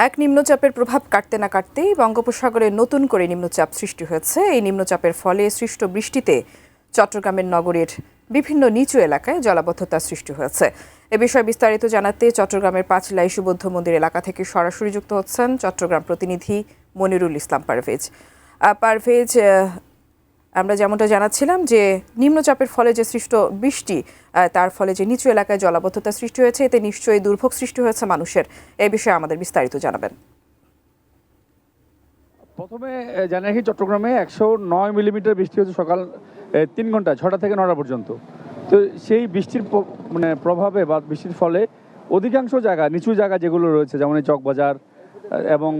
এক নিম্নচাপের প্রভাব কাটতে না কাটতেই বঙ্গোপসাগরে নতুন করে নিম্নচাপ সৃষ্টি হয়েছে। এই নিম্নচাপের ফলে সৃষ্ট বৃষ্টিতে চট্টগ্রামের নগরীর বিভিন্ন নিচু এলাকায় জলাবদ্ধতার সৃষ্টি হয়েছে। এ বিষয়ে বিস্তারিত জানাতে চট্টগ্রামের পাঁচলাই সুবৌদ্ধ মন্দির এলাকা থেকে সরাসরি যুক্ত হচ্ছেন চট্টগ্রাম প্রতিনিধি মনিরুল ইসলাম পারভেজ। পারভেজ, আমরা যেমনটা জানাচ্ছিলাম যে নিম্নচাপের ফলে যে সৃষ্ট বৃষ্টি, তার ফলে যে নিচু এলাকায় জলাবদ্ধতা সৃষ্টি হয়েছে, এতে নিশ্চয়ই দুর্ভোগ সৃষ্টি হয়েছে মানুষের। এই বিষয়ে আমাদের বিস্তারিত জানাবেন। প্রথমে জানা রাখি, চট্টগ্রামে 109 মিলিমিটার বৃষ্টি হচ্ছে সকাল 3 ঘন্টা 6টা থেকে 9টা পর্যন্ত। তো সেই বৃষ্টির প্রভাবে বা বৃষ্টির ফলে অধিকাংশ জায়গা, নিচু জায়গা যেগুলো রয়েছে, যেমন এই চকবাজার এবং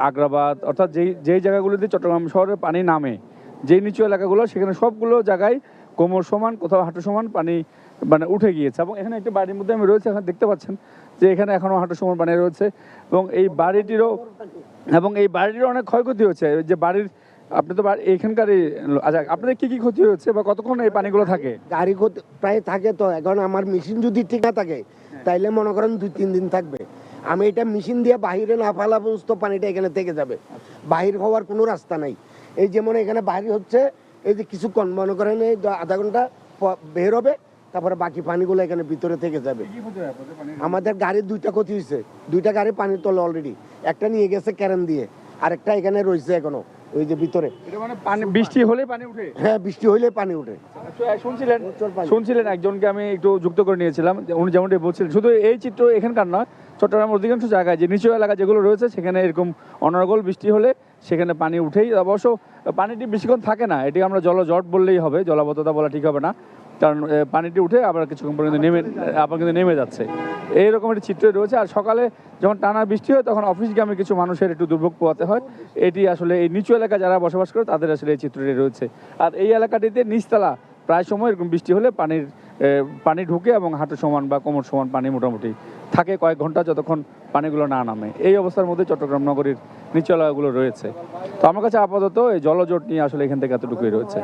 আগ্রাবাদ, অর্থাৎ যেই জায়গাগুলোতে চট্টগ্রাম শহরে পানি নামে, যেই নিচু এলাকাগুলো, সেখানে সবগুলো জায়গায় কোমর সমান, কোথাও হাঁটু সমান পানি উঠে গিয়েছে। এবং এখানে একটা বাড়ির মধ্যে আমি রয়েছে, এখানে দেখতে পাচ্ছেন যে এখানে এখনও হাঁটু সমান পানি রয়েছে। এবং এই বাড়িটিরও অনেক ক্ষয়ক্ষতি হচ্ছে। যে বাড়ির, আপনি তো এইখানকারই, আচ্ছা, আপনাদের কি ক্ষতি হচ্ছে বা কতক্ষণ এই পানিগুলো থাকে? গাড়ি প্রায় থাকে। তো এখন আমার মেশিন যদি ঠিক না থাকে, তাইলে মনে করেন 2-3 দিন থাকবে। আমি এটা মেশিন দিয়ে বাহিরে না ফেলা পর্যন্ত পানিটা এখানে থেকে যাবে, বাহির হওয়ার কোনো রাস্তা নাই। এই যেমন এখানে বাহির হচ্ছে, এই যে কিছুক্ষণ মনে করেন এই আধা ঘন্টা বের হবে, তারপরে বাকি পানিগুলো এখানে ভিতরে থেকে যাবে। আমাদের গাড়ির 2টা ক্ষতি হয়েছে, 2টা গাড়ি পানির তলে অলরেডি। একটা নিয়ে গেছে ক্যারেন দিয়ে, আরেকটা এখানে রয়েছে এখনো ওই যে ভিতরে। বৃষ্টি হলে পানি উঠে? হ্যাঁ, বৃষ্টি হইলে পানি উঠে। শুনছিলেন একজনকে আমি একটু যুক্ত করে নিয়েছিলাম, উনি যেমনটি বলছিলেন। শুধু এই চিত্র এখানকার নয়, চট্টগ্রামের অধিকাংশ জায়গায় যে নিচু এলাকা যেগুলো রয়েছে, সেখানে এরকম অনর্গল বৃষ্টি হলে সেখানে পানি উঠেই। অবশ্য পানিটি বেশিক্ষণ থাকে না, এটি আমরা জলজট বললেই হবে, জলাবদ্ধতা বলা ঠিক হবে না, কারণ পানিটি উঠে আবার কিছুক্ষণ পরে কিন্তু নেমে যাচ্ছে। এইরকম একটি চিত্র রয়েছে। আর সকালে যখন টানা বৃষ্টি হয়, তখন অফিসগামী কিছু মানুষের একটু দুর্ভোগ পোহাতে হয়। এটি আসলে এই নিচু এলাকায় যারা বসবাস করে তাদের আসলে এই চিত্রটি রয়েছে। আর এই এলাকাটিতে নিচতলা, প্রায় সময় এরকম বৃষ্টি হলে পানি ঢুকে এবং হাঁটু সমান বা কোমর সমান পানি মোটামুটি থাকে কয়েক ঘন্টা, যতক্ষণ পানিগুলো না নামে। এই অবস্থার মধ্যে চট্টগ্রাম নগরীর নিচু এলাকাগুলো রয়েছে। তো আমার কাছে আপাতত এই জলজট নিয়ে আসলে এখান থেকে এতটুকুই রয়েছে।